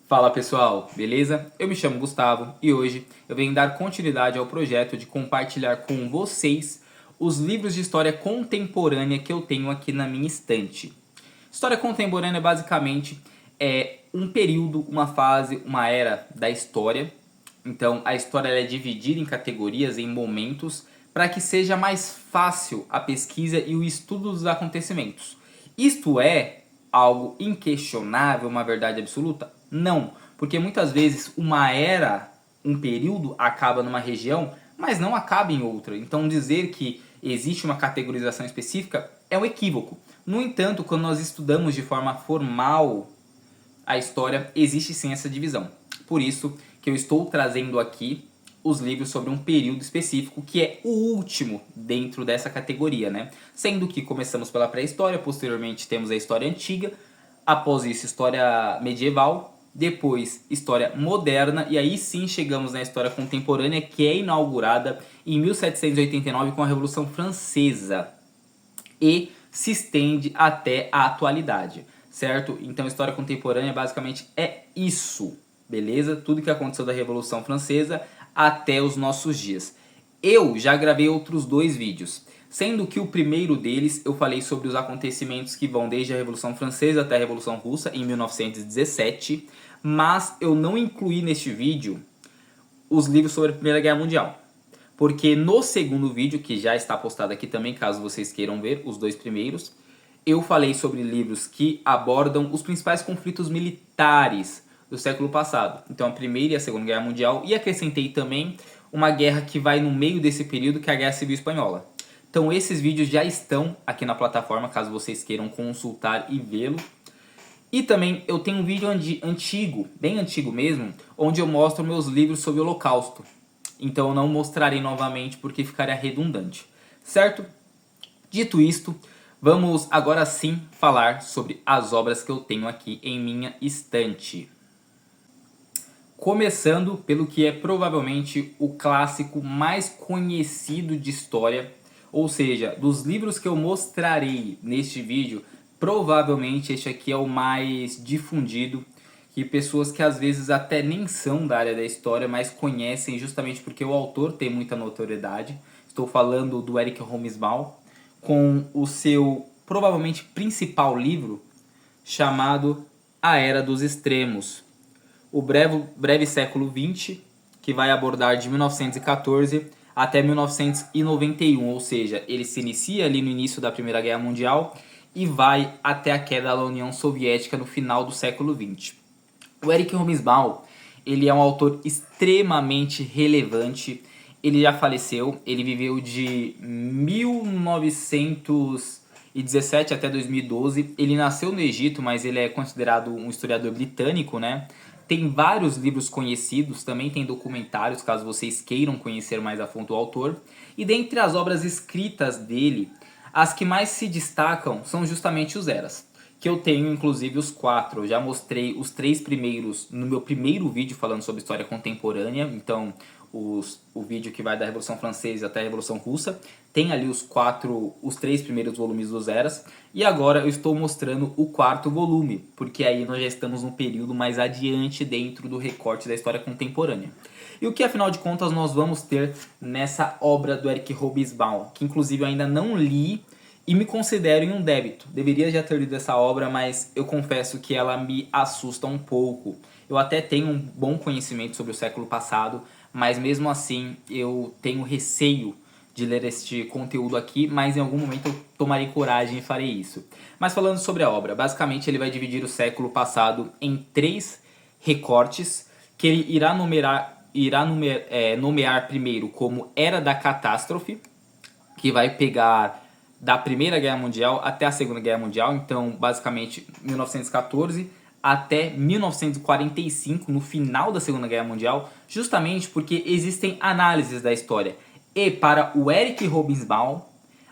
Fala pessoal, beleza? Eu me chamo Gustavo e hoje eu venho dar continuidade ao projeto de compartilhar com vocês os livros de história contemporânea que eu tenho aqui na minha estante. História contemporânea basicamente é um período, uma fase, uma era da história. Então a história é dividida em categorias, em momentos, para que seja mais fácil a pesquisa e o estudo dos acontecimentos. Isto é algo inquestionável, uma verdade absoluta? Não, porque muitas vezes uma era, um período acaba numa região, mas não acaba em outra. Então dizer que existe uma categorização específica é um equívoco. No entanto, quando nós estudamos de forma formal a história, existe sim essa divisão. Por isso que eu estou trazendo aqui os livros sobre um período específico que é o último dentro dessa categoria, né? Sendo que começamos pela pré-história, posteriormente temos a história antiga, após isso história medieval, depois história moderna e aí sim chegamos na história contemporânea, que é inaugurada em 1789 com a Revolução Francesa e se estende até a atualidade, certo? Então a história contemporânea basicamente é isso, beleza? Tudo que aconteceu da Revolução Francesa até os nossos dias. Eu já gravei outros dois vídeos, sendo que o primeiro deles eu falei sobre os acontecimentos que vão desde a Revolução Francesa até a Revolução Russa em 1917, mas eu não incluí neste vídeo os livros sobre a Primeira Guerra Mundial. Porque no segundo vídeo, que já está postado aqui também, caso vocês queiram ver, os dois primeiros, eu falei sobre livros que abordam os principais conflitos militares do século passado. Então a Primeira e a Segunda Guerra Mundial, e acrescentei também uma guerra que vai no meio desse período, que é a Guerra Civil Espanhola. Então esses vídeos já estão aqui na plataforma, caso vocês queiram consultar e vê-lo. E também eu tenho um vídeo antigo, bem antigo mesmo, onde eu mostro meus livros sobre o Holocausto. Então eu não mostrarei novamente porque ficaria redundante, certo? Dito isto, vamos agora sim falar sobre as obras que eu tenho aqui em minha estante. Começando pelo que é provavelmente o clássico mais conhecido de história, ou seja, dos livros que eu mostrarei neste vídeo, provavelmente este aqui é o mais difundido, que pessoas que às vezes até nem são da área da história, mas conhecem justamente porque o autor tem muita notoriedade. Estou falando do Erich Hobsbawm, com o seu provavelmente principal livro, chamado A Era dos Extremos. O breve século XX, que vai abordar de 1914 até 1991, ou seja, ele se inicia ali no início da Primeira Guerra Mundial e vai até a queda da União Soviética no final do século XX. O Erich Hobsbawm, ele é um autor extremamente relevante. Ele já faleceu, ele viveu de 1917 até 2012. Ele nasceu no Egito, mas ele é considerado um historiador britânico, né? Tem vários livros conhecidos, também tem documentários, caso vocês queiram conhecer mais a fundo o autor. E dentre as obras escritas dele, as que mais se destacam são justamente os Eras, que eu tenho inclusive os 4. Eu já mostrei os 3 primeiros no meu primeiro vídeo falando sobre história contemporânea. Então o vídeo que vai da Revolução Francesa até a Revolução Russa tem ali os 3 primeiros volumes dos Eras. E agora eu estou mostrando o 4º volume, porque aí nós já estamos num período mais adiante dentro do recorte da história contemporânea. E o que afinal de contas nós vamos ter nessa obra do Erich Hobsbawm, que inclusive eu ainda não li e me considero em um débito. Deveria já ter lido essa obra, mas eu confesso que ela me assusta um pouco. Eu até tenho um bom conhecimento sobre o século passado, mas mesmo assim eu tenho receio de ler este conteúdo aqui, mas em algum momento eu tomarei coragem e farei isso. Mas falando sobre a obra, basicamente ele vai dividir o século passado em 3 recortes, que ele irá nomear primeiro como Era da Catástrofe, que vai pegar da Primeira Guerra Mundial até a Segunda Guerra Mundial, então basicamente 1914 até 1945, no final da Segunda Guerra Mundial, justamente porque existem análises da história. E para o Erich Hobsbawm,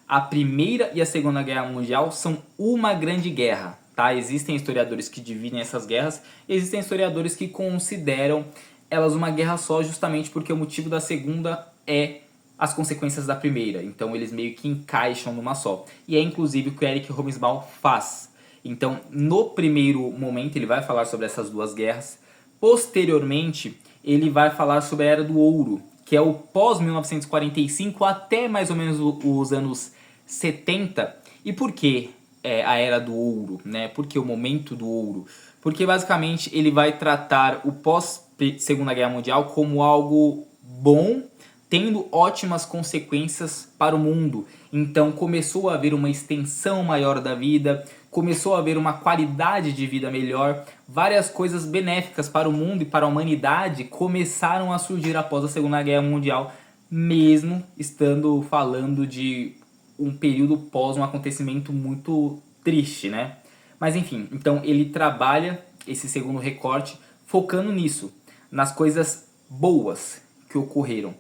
a Primeira e a Segunda Guerra Mundial são uma grande guerra. Tá? Existem historiadores que dividem essas guerras, existem historiadores que consideram elas uma guerra só, justamente porque o motivo da segunda é as consequências da primeira. Então eles meio que encaixam numa só. E é inclusive o que o Erich Hobsbawm faz. Então no primeiro momento ele vai falar sobre essas duas guerras, Posteriormente, ele vai falar sobre a Era do Ouro, que é o pós-1945 até mais ou menos os anos 70. E por que a Era do Ouro, né? Por que o momento do ouro? Porque basicamente ele vai tratar o pós-Segunda Guerra Mundial como algo bom, tendo ótimas consequências para o mundo. Então começou a haver uma extensão maior da vida, começou a haver uma qualidade de vida melhor, várias coisas benéficas para o mundo e para a humanidade começaram a surgir após a Segunda Guerra Mundial, mesmo estando falando de um período pós um acontecimento muito triste, né? Mas enfim, então ele trabalha esse segundo recorte focando nisso, nas coisas boas que ocorreram.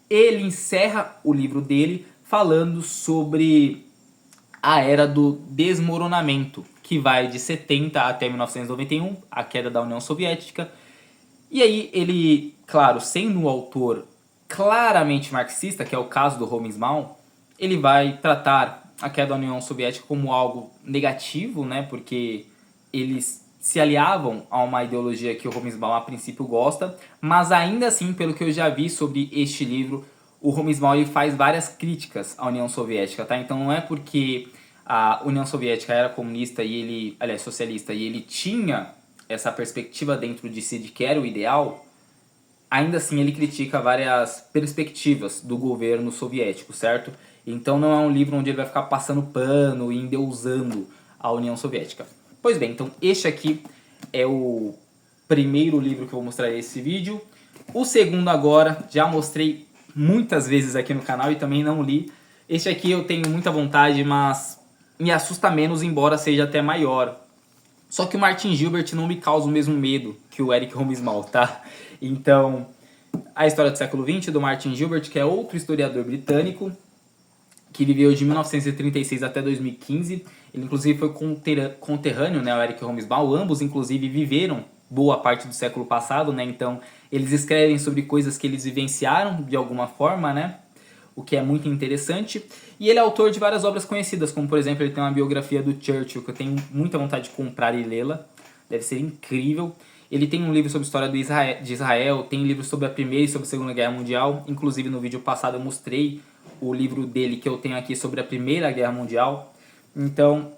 Ele encerra o livro dele falando sobre a era do desmoronamento, que vai de 70 até 1991, a queda da União Soviética. E aí ele, claro, sendo um autor claramente marxista, que é o caso do Romens Mal, ele vai tratar a queda da União Soviética como algo negativo, né? Porque eles se aliavam a uma ideologia que o Romens Mal a princípio gosta, mas ainda assim, pelo que eu já vi sobre este livro, o Romens Mal faz várias críticas à União Soviética, tá? Então não é porque a União Soviética era comunista e ele, aliás, socialista, e ele tinha essa perspectiva dentro de si de que era o ideal, ainda assim ele critica várias perspectivas do governo soviético, certo? Então não é um livro onde ele vai ficar passando pano e endeusando a União Soviética. Pois bem, então este aqui é o primeiro livro que eu vou mostrar nesse vídeo. O segundo agora, já mostrei muitas vezes aqui no canal e também não li. Este aqui eu tenho muita vontade, mas me assusta menos, embora seja até maior. Só que o Martin Gilbert não me causa o mesmo medo que o Eric Hobsbawm, tá? Então, a história do século XX, do Martin Gilbert, que é outro historiador britânico, que viveu de 1936 até 2015. Ele, inclusive, foi conterrâneo, né, ao Eric Hobsbawm. Ambos, inclusive, viveram boa parte do século passado, né? Então, eles escrevem sobre coisas que eles vivenciaram, de alguma forma, né? O que é muito interessante. E ele é autor de várias obras conhecidas, como, por exemplo, ele tem uma biografia do Churchill, que eu tenho muita vontade de comprar e lê-la. Deve ser incrível. Ele tem um livro sobre a história de Israel, tem livros sobre a Primeira e sobre a Segunda Guerra Mundial. Inclusive, no vídeo passado eu mostrei o livro dele que eu tenho aqui sobre a Primeira Guerra Mundial. Então,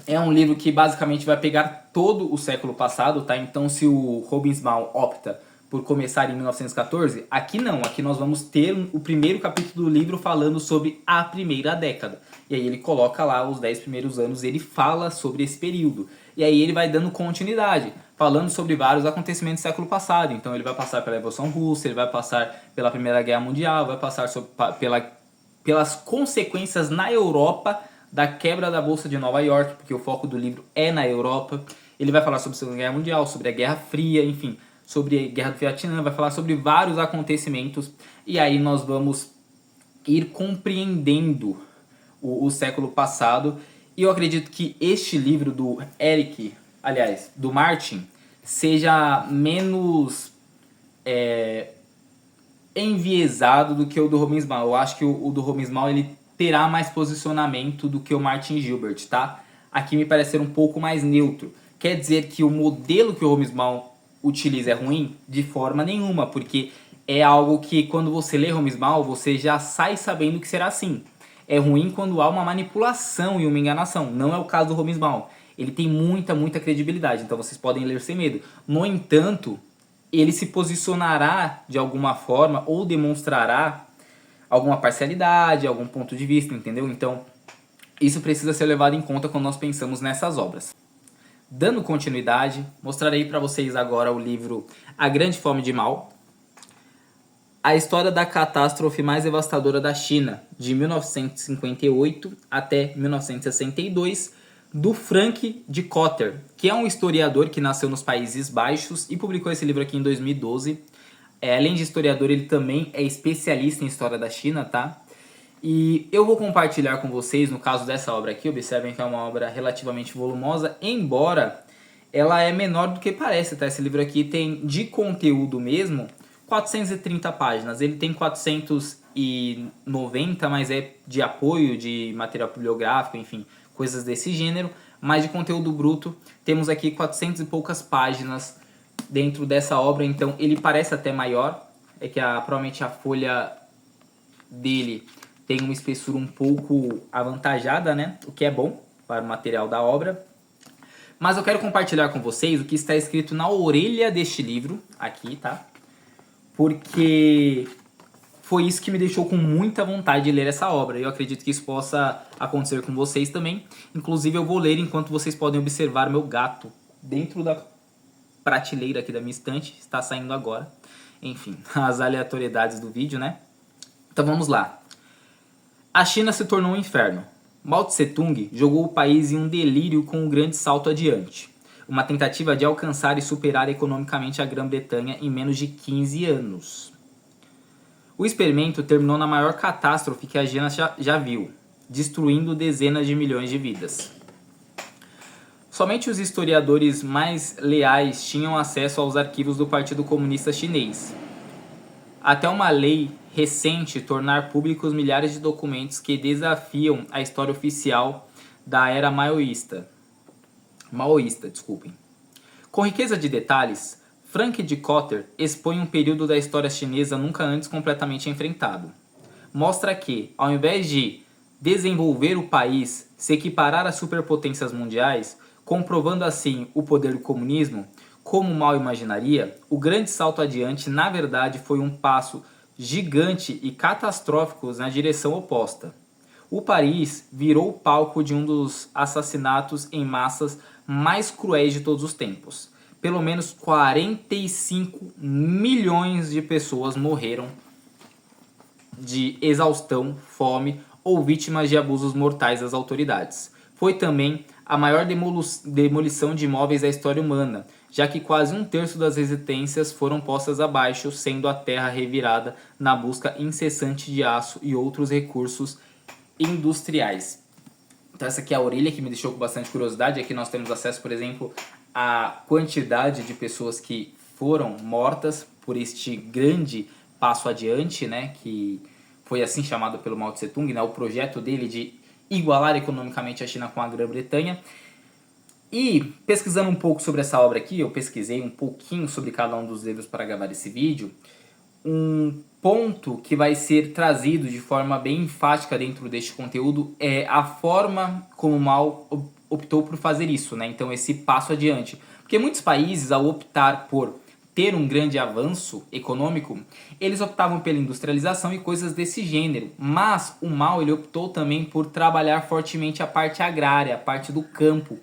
é um livro que basicamente vai pegar todo o século passado, tá? Então, se o Hobsbawm opta por começar em 1914, aqui não, aqui nós vamos ter o primeiro capítulo do livro falando sobre a primeira década. E aí ele coloca lá os 10 primeiros anos, ele fala sobre esse período. E aí ele vai dando continuidade, falando sobre vários acontecimentos do século passado. Então ele vai passar pela Revolução Russa, ele vai passar pela Primeira Guerra Mundial, vai passar pelas consequências na Europa da quebra da Bolsa de Nova York, porque o foco do livro é na Europa. Ele vai falar sobre a Segunda Guerra Mundial, sobre a Guerra Fria, enfim, sobre a Guerra do Vietnã, vai falar sobre vários acontecimentos. E aí nós vamos ir compreendendo o século passado. E eu acredito que este livro do Eric, aliás, do Martin, seja menos enviesado do que o do Hobsbawm. Eu acho que o do Hobsbawm ele terá mais posicionamento do que o Martin Gilbert, tá? Aqui me parece ser um pouco mais neutro. Quer dizer que o modelo que o Hobsbawm utiliza é ruim? De forma nenhuma, porque é algo que quando você lê Hobsbawm, você já sai sabendo que será assim. É ruim quando há uma manipulação e uma enganação. Não é o caso do Hobsbawm. Ele tem muita credibilidade, então vocês podem ler sem medo. No entanto, ele se posicionará de alguma forma ou demonstrará alguma parcialidade, algum ponto de vista, entendeu? Então, isso precisa ser levado em conta quando nós pensamos nessas obras. Dando continuidade, mostrarei para vocês agora o livro A Grande Fome de Mao, a história da catástrofe mais devastadora da China, de 1958 até 1962, do Frank de Cotter, que é um historiador que nasceu nos Países Baixos e publicou esse livro aqui em 2012. Além de historiador, ele também é especialista em história da China, tá? E eu vou compartilhar com vocês, no caso dessa obra aqui, observem que é uma obra relativamente volumosa, embora ela é menor do que parece, tá? Esse livro aqui tem, de conteúdo mesmo, 430 páginas. Ele tem 490, mas é de apoio, de material bibliográfico, enfim, coisas desse gênero. Mas de conteúdo bruto, temos aqui 400 e poucas páginas dentro dessa obra, então ele parece até maior, é que provavelmente a folha dele tem uma espessura um pouco avantajada, né? O que é bom para o material da obra. Mas eu quero compartilhar com vocês o que está escrito na orelha deste livro, aqui, tá? Porque foi isso que me deixou com muita vontade de ler essa obra. Eu acredito que isso possa acontecer com vocês também. Inclusive eu vou ler enquanto vocês podem observar o meu gato dentro da prateleira aqui da minha estante. Está saindo agora. Enfim, as aleatoriedades do vídeo, né? Então vamos lá. A China se tornou um inferno. Mao Tse-tung jogou o país em um delírio com um grande salto adiante. Uma tentativa de alcançar e superar economicamente a Grã-Bretanha em menos de 15 anos. O experimento terminou na maior catástrofe que a China já viu, destruindo dezenas de milhões de vidas. Somente os historiadores mais leais tinham acesso aos arquivos do Partido Comunista Chinês. Até uma lei recente tornar públicos milhares de documentos que desafiam a história oficial da era maoísta. Com riqueza de detalhes, Frank de Cotter expõe um período da história chinesa nunca antes completamente enfrentado. Mostra que, ao invés de desenvolver o país, se equiparar às superpotências mundiais, comprovando assim o poder do comunismo, como Mao imaginaria, o grande salto adiante na verdade foi um passo gigante e catastrófico na direção oposta. O país virou o palco de um dos assassinatos em massas mais cruéis de todos os tempos. Pelo menos 45 milhões de pessoas morreram de exaustão, fome ou vítimas de abusos mortais das autoridades. Foi também a maior demolição de imóveis da história humana, já que quase um terço das residências foram postas abaixo, sendo a terra revirada na busca incessante de aço e outros recursos industriais. Então essa aqui é a orelha que me deixou com bastante curiosidade. Aqui nós temos acesso, por exemplo, à quantidade de pessoas que foram mortas por este grande passo adiante, né, que foi assim chamado pelo Mao Tse Tung, né, o projeto dele de igualar economicamente a China com a Grã-Bretanha. E pesquisando um pouco sobre essa obra aqui, eu pesquisei um pouquinho sobre cada um dos livros para gravar esse vídeo. Um ponto que vai ser trazido de forma bem enfática dentro deste conteúdo é a forma como Mao optou por fazer isso, né? Então esse passo adiante. Porque muitos países, ao optar por ter um grande avanço econômico, eles optavam pela industrialização e coisas desse gênero. Mas o Mao ele optou também por trabalhar fortemente a parte agrária, a parte do campo.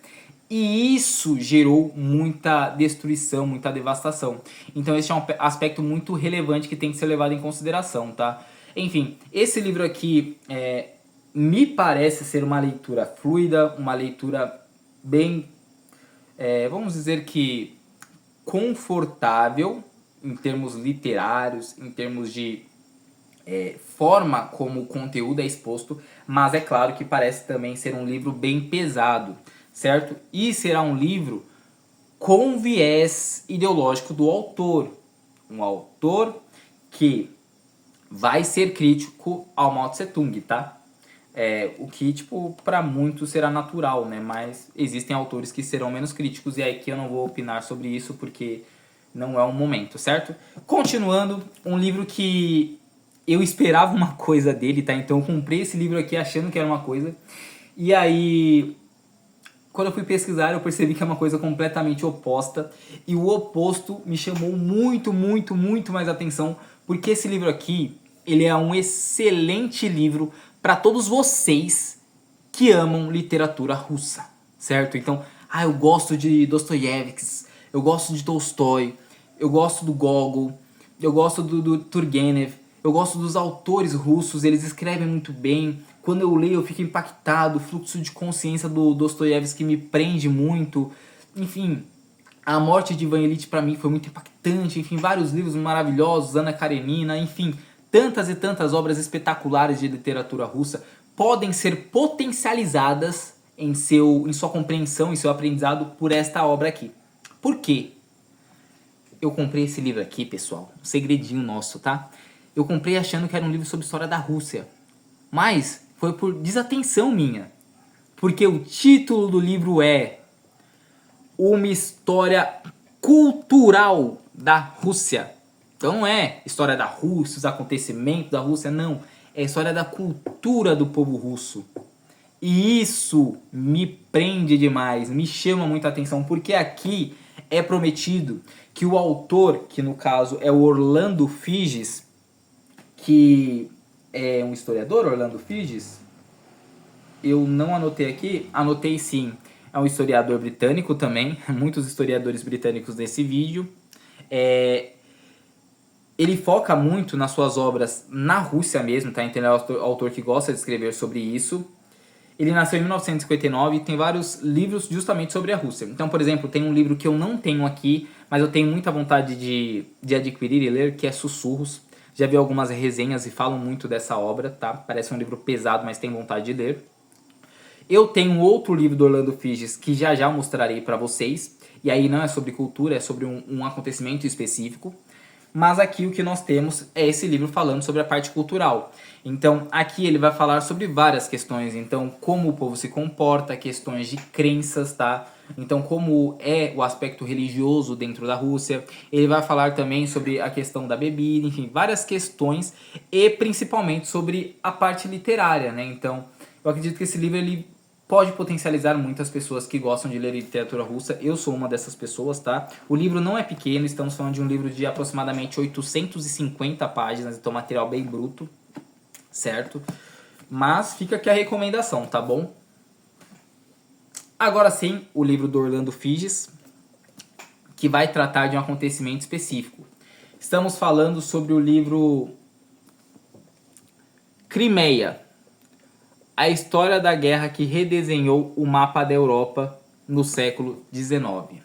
E isso gerou muita destruição, muita devastação. Então esse é um aspecto muito relevante que tem que ser levado em consideração, tá? Enfim, esse livro aqui me parece ser uma leitura fluida, uma leitura bem, vamos dizer que confortável em termos literários, em termos de forma como o conteúdo é exposto, mas é claro que parece também ser um livro bem pesado, certo? E será um livro com viés ideológico do autor, um autor que vai ser crítico ao Mao Tse Tung, tá? O que, tipo, para muitos será natural, né? Mas existem autores que serão menos críticos e aqui eu não vou opinar sobre isso porque não é o momento, certo? Continuando, um livro que eu esperava uma coisa dele, tá? Então eu comprei esse livro aqui achando que era uma coisa. E aí, quando eu fui pesquisar, eu percebi que é uma coisa completamente oposta. E o oposto me chamou muito, muito, muito mais atenção. Porque esse livro aqui, ele é um excelente livro para todos vocês que amam literatura russa, certo? Então, eu gosto de Dostoiévski, eu gosto de Tolstói, eu gosto do Gogol, eu gosto do Turgenev, eu gosto dos autores russos, eles escrevem muito bem. Quando eu leio eu fico impactado, o fluxo de consciência do Dostoiévski me prende muito. Enfim, A Morte de Ivan Ilitch para mim foi muito impactante. Enfim, vários livros maravilhosos, Ana Karenina, enfim, tantas e tantas obras espetaculares de literatura russa podem ser potencializadas em sua compreensão, em seu aprendizado por esta obra aqui. Por quê? Eu comprei esse livro aqui, pessoal, um segredinho nosso, tá? Eu comprei achando que era um livro sobre história da Rússia, mas foi por desatenção minha, porque o título do livro é Uma História cultural da Rússia. Então não é história da Rússia, os acontecimentos da Rússia, não. É história da cultura do povo russo. E isso me prende demais, me chama muita atenção, porque aqui é prometido que o autor, que no caso é o Orlando Figes, que é um historiador, Orlando Figes, eu não anotei aqui, anotei sim, é um historiador britânico também, muitos historiadores britânicos nesse vídeo. Ele foca muito nas suas obras na Rússia mesmo, tá? Então ele é um autor que gosta de escrever sobre isso. Ele nasceu em 1959 e tem vários livros justamente sobre a Rússia. Então, por exemplo, tem um livro que eu não tenho aqui, mas eu tenho muita vontade de adquirir e ler, que é Sussurros. Já vi algumas resenhas e falam muito dessa obra, tá? Parece um livro pesado, mas tenho vontade de ler. Eu tenho um outro livro do Orlando Figes que já mostrarei para vocês. E aí não é sobre cultura, é sobre um acontecimento específico. Mas aqui o que nós temos é esse livro falando sobre a parte cultural. Então aqui ele vai falar sobre várias questões. Então como o povo se comporta, questões de crenças, tá? Então como é o aspecto religioso dentro da Rússia. Ele vai falar também sobre a questão da bebida, enfim, várias questões. E principalmente sobre a parte literária, né? Então eu acredito que esse livro ele pode potencializar muitas pessoas que gostam de ler literatura russa. Eu sou uma dessas pessoas, tá? O livro não é pequeno, estamos falando de um livro de aproximadamente 850 páginas, então material bem bruto, certo? Mas fica aqui a recomendação, tá bom? Agora sim, o livro do Orlando Figes, que vai tratar de um acontecimento específico. Estamos falando sobre o livro Crimeia, a história da guerra que redesenhou o mapa da Europa no século XIX.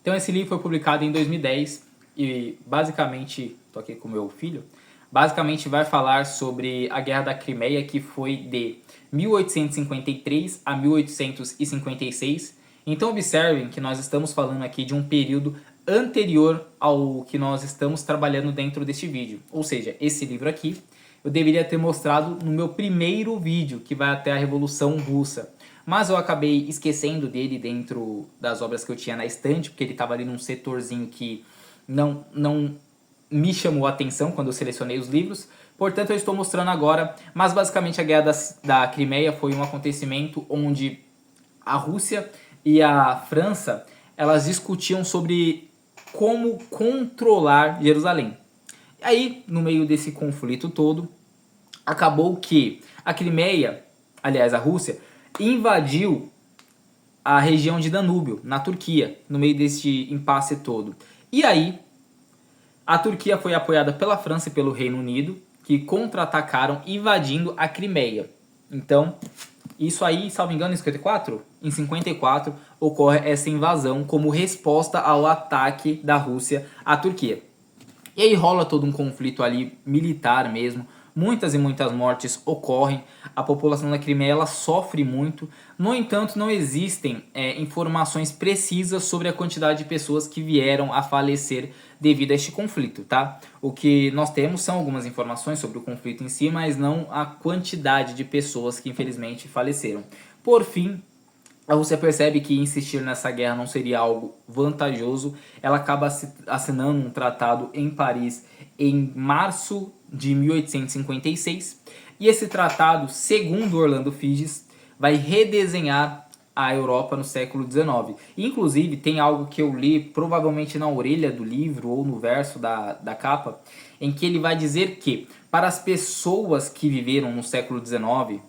Então esse livro foi publicado em 2010 e basicamente, estou aqui com meu filho, basicamente vai falar sobre a Guerra da Crimeia, que foi de 1853 a 1856. Então observem que nós estamos falando aqui de um período anterior ao que nós estamos trabalhando dentro deste vídeo. Ou seja, esse livro aqui eu deveria ter mostrado no meu primeiro vídeo, que vai até a Revolução Russa. Mas eu acabei esquecendo dele dentro das obras que eu tinha na estante, porque ele estava ali num setorzinho que não me chamou a atenção quando eu selecionei os livros. Portanto, eu estou mostrando agora. Mas basicamente a Guerra da Crimeia foi um acontecimento onde a Rússia e a França elas discutiam sobre como controlar Jerusalém. Aí, no meio desse conflito todo, acabou que a Crimeia, aliás, a Rússia, invadiu a região de Danúbio, na Turquia, no meio desse impasse todo. E aí, a Turquia foi apoiada pela França e pelo Reino Unido, que contra-atacaram invadindo a Crimeia. Então, isso aí, salvo engano, em 54? Em 54 ocorre essa invasão como resposta ao ataque da Rússia à Turquia. E aí rola todo um conflito ali militar mesmo, muitas e muitas mortes ocorrem, a população da Crimeia ela sofre muito, no entanto não existem informações precisas sobre a quantidade de pessoas que vieram a falecer devido a este conflito, tá? O que nós temos são algumas informações sobre o conflito em si, mas não a quantidade de pessoas que infelizmente faleceram. Por fim, a Rússia percebe que insistir nessa guerra não seria algo vantajoso. Ela acaba assinando um tratado em Paris em março de 1856. E esse tratado, segundo Orlando Figes, vai redesenhar a Europa no século XIX. Inclusive, tem algo que eu li, provavelmente na orelha do livro ou no verso da capa, em que ele vai dizer que, para as pessoas que viveram no século XIX,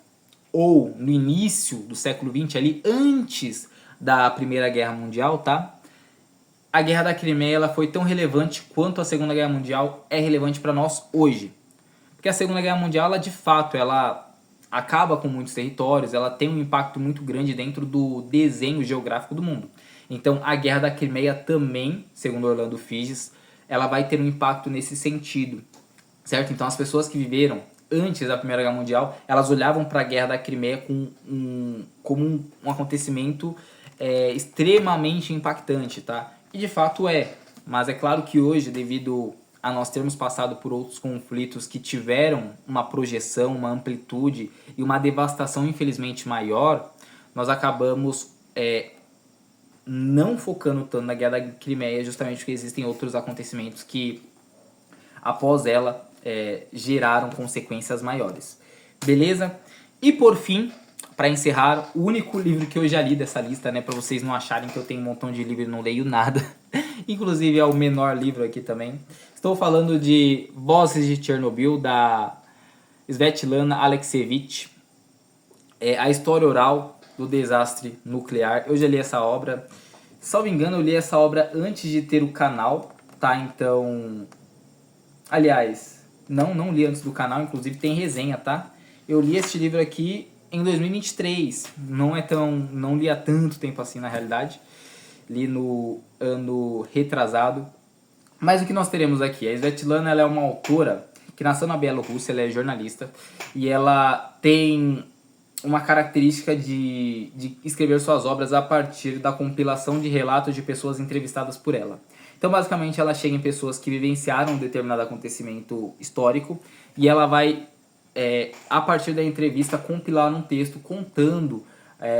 ou no início do século XX, ali antes da Primeira Guerra Mundial, tá? A Guerra da Crimeia ela foi tão relevante quanto a Segunda Guerra Mundial é relevante para nós hoje. Porque a Segunda Guerra Mundial, ela, de fato, ela acaba com muitos territórios, ela tem um impacto muito grande dentro do desenho geográfico do mundo. Então, a Guerra da Crimeia também, segundo Orlando Figes, ela vai ter um impacto nesse sentido, certo? Então, as pessoas que viveram antes da Primeira Guerra Mundial, elas olhavam para a Guerra da Crimeia como um acontecimento extremamente impactante, tá? E de fato é, mas é claro que hoje, devido a nós termos passado por outros conflitos que tiveram uma projeção, uma amplitude e uma devastação infelizmente maior, nós acabamos não focando tanto na Guerra da Crimeia, justamente porque existem outros acontecimentos que, após ela, geraram consequências maiores. Beleza? E por fim, para encerrar, o único livro que eu já li dessa lista, né, para vocês não acharem que eu tenho um montão de livro e não leio nada, inclusive é o menor livro aqui também. Estou falando de Vozes de Chernobyl, da Svetlana Alexievich, a história oral do desastre nuclear. Eu já li essa obra, salvo engano, eu li essa obra antes de ter o canal, tá? Então, aliás, não li antes do canal, inclusive tem resenha, tá? Eu li este livro aqui em 2023, não li há tanto tempo assim na realidade, li no ano retrasado. Mas o que nós teremos aqui? A Svetlana, ela é uma autora que nasceu na Bielorrússia, ela é jornalista e ela tem uma característica de escrever suas obras a partir da compilação de relatos de pessoas entrevistadas por ela. Então, basicamente, ela chega em pessoas que vivenciaram um determinado acontecimento histórico e ela vai, a partir da entrevista, compilar um texto contando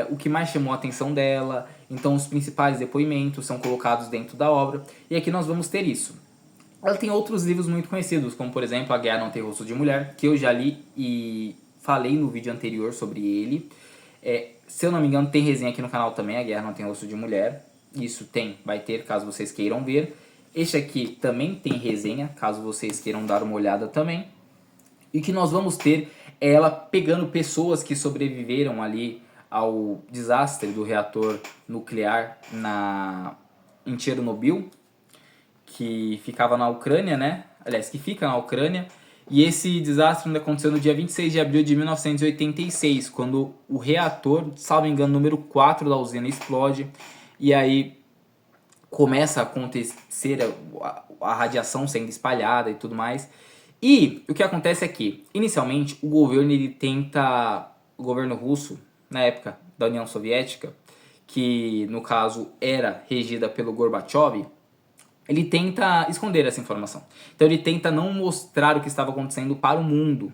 o que mais chamou a atenção dela. Então, os principais depoimentos são colocados dentro da obra. E aqui nós vamos ter isso. Ela tem outros livros muito conhecidos, como, por exemplo, A Guerra Não Tem Rosto de Mulher, que eu já li e falei no vídeo anterior sobre ele. Se eu não me engano, tem resenha aqui no canal também, A Guerra Não Tem Rosto de Mulher. Isso vai ter, caso vocês queiram ver. Este aqui também tem resenha, caso vocês queiram dar uma olhada também. E o que nós vamos ter é ela pegando pessoas que sobreviveram ali ao desastre do reator nuclear em Chernobyl, que ficava na Ucrânia, né? Aliás, que fica na Ucrânia. E esse desastre aconteceu no dia 26 de abril de 1986, quando o reator, salvo engano, número 4 da usina explode. E aí começa a acontecer a radiação sendo espalhada e tudo mais. E o que acontece é que, inicialmente, o governo russo, na época da União Soviética, que no caso era regida pelo Gorbachev, ele tenta esconder essa informação. Então ele tenta não mostrar o que estava acontecendo para o mundo.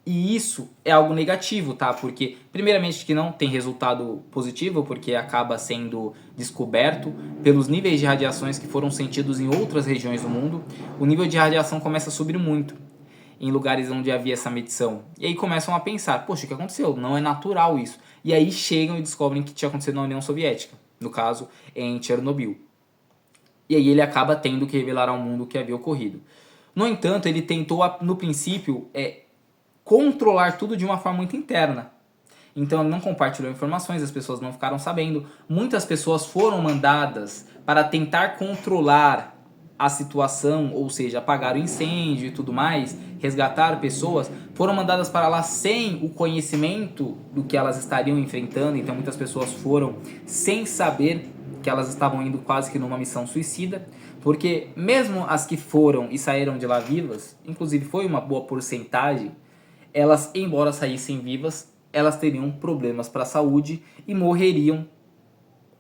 E isso é algo negativo, tá? Porque, primeiramente, que não tem resultado positivo, porque acaba sendo descoberto pelos níveis de radiações que foram sentidos em outras regiões do mundo. O nível de radiação começa a subir muito em lugares onde havia essa medição. E aí começam a pensar, poxa, o que aconteceu? Não é natural isso. E aí chegam e descobrem que tinha acontecido na União Soviética, no caso, em Chernobyl. E aí ele acaba tendo que revelar ao mundo o que havia ocorrido. No entanto, ele tentou, no princípio, controlar tudo de uma forma muito interna. Então ele não compartilhou informações, as pessoas não ficaram sabendo. Muitas pessoas foram mandadas para tentar controlar a situação, ou seja, apagar o incêndio e tudo mais, resgatar pessoas, foram mandadas para lá sem o conhecimento do que elas estariam enfrentando. Então muitas pessoas foram sem saber que elas estavam indo quase que numa missão suicida, porque mesmo as que foram e saíram de lá vivas, inclusive foi uma boa porcentagem, elas, embora saíssem vivas, elas teriam problemas para a saúde e morreriam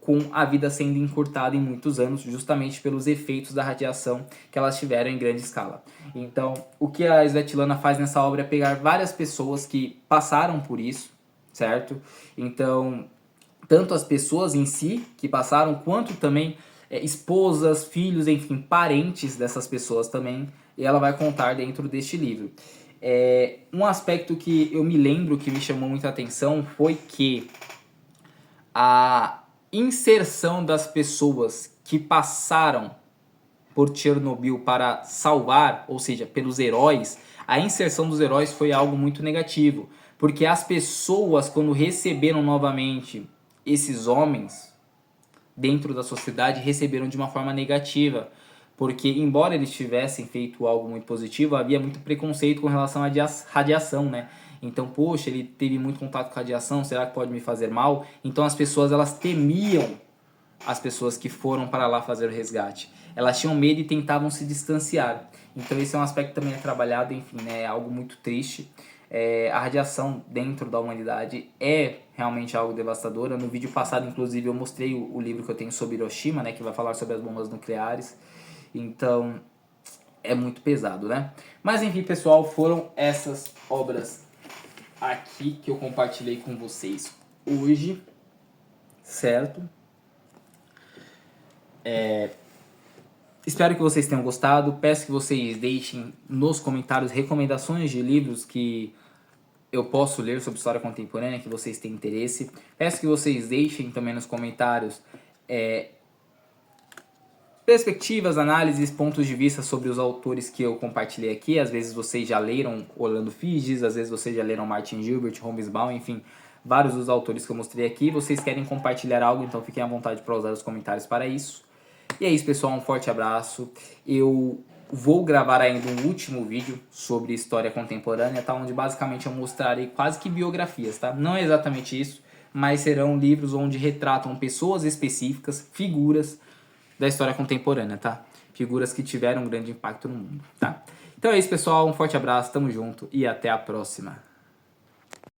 com a vida sendo encurtada em muitos anos, justamente pelos efeitos da radiação que elas tiveram em grande escala. Então, o que a Svetlana faz nessa obra é pegar várias pessoas que passaram por isso, certo? Então, tanto as pessoas em si que passaram, quanto também esposas, filhos, enfim, parentes dessas pessoas também, e ela vai contar dentro deste livro. Um aspecto que eu me lembro que me chamou muita atenção foi que a inserção das pessoas que passaram por Chernobyl para salvar, ou seja, pelos heróis, a inserção dos heróis foi algo muito negativo, porque as pessoas, quando receberam novamente esses homens dentro da sociedade, receberam de uma forma negativa, porque embora eles tivessem feito algo muito positivo, havia muito preconceito com relação à radiação, né? Então, poxa, ele teve muito contato com a radiação, será que pode me fazer mal? Então as pessoas, elas temiam as pessoas que foram para lá fazer o resgate. Elas tinham medo e tentavam se distanciar. Então esse é um aspecto que também é trabalhado, enfim, né? É algo muito triste. A radiação dentro da humanidade é realmente algo devastador. No vídeo passado, inclusive, eu mostrei o livro que eu tenho sobre Hiroshima, né? Que vai falar sobre as bombas nucleares. Então, é muito pesado, né? Mas enfim, pessoal, foram essas obras aqui que eu compartilhei com vocês hoje, certo? Espero que vocês tenham gostado. Peço que vocês deixem nos comentários recomendações de livros que eu posso ler sobre história contemporânea, que vocês têm interesse. Peço que vocês deixem também nos comentários perspectivas, análises, pontos de vista sobre os autores que eu compartilhei aqui. Às vezes vocês já leram Orlando Figes, às vezes vocês já leram Martin Gilbert, Hobsbawm, enfim, vários dos autores que eu mostrei aqui. Vocês querem compartilhar algo, então fiquem à vontade para usar os comentários para isso. E é isso, pessoal, um forte abraço. Eu vou gravar ainda um último vídeo sobre história contemporânea, tá? Onde basicamente eu mostrarei quase que biografias, tá? Não é exatamente isso, mas serão livros onde retratam pessoas específicas, figuras da história contemporânea, tá? Figuras que tiveram um grande impacto no mundo, tá? Então é isso, pessoal, um forte abraço, tamo junto e até a próxima.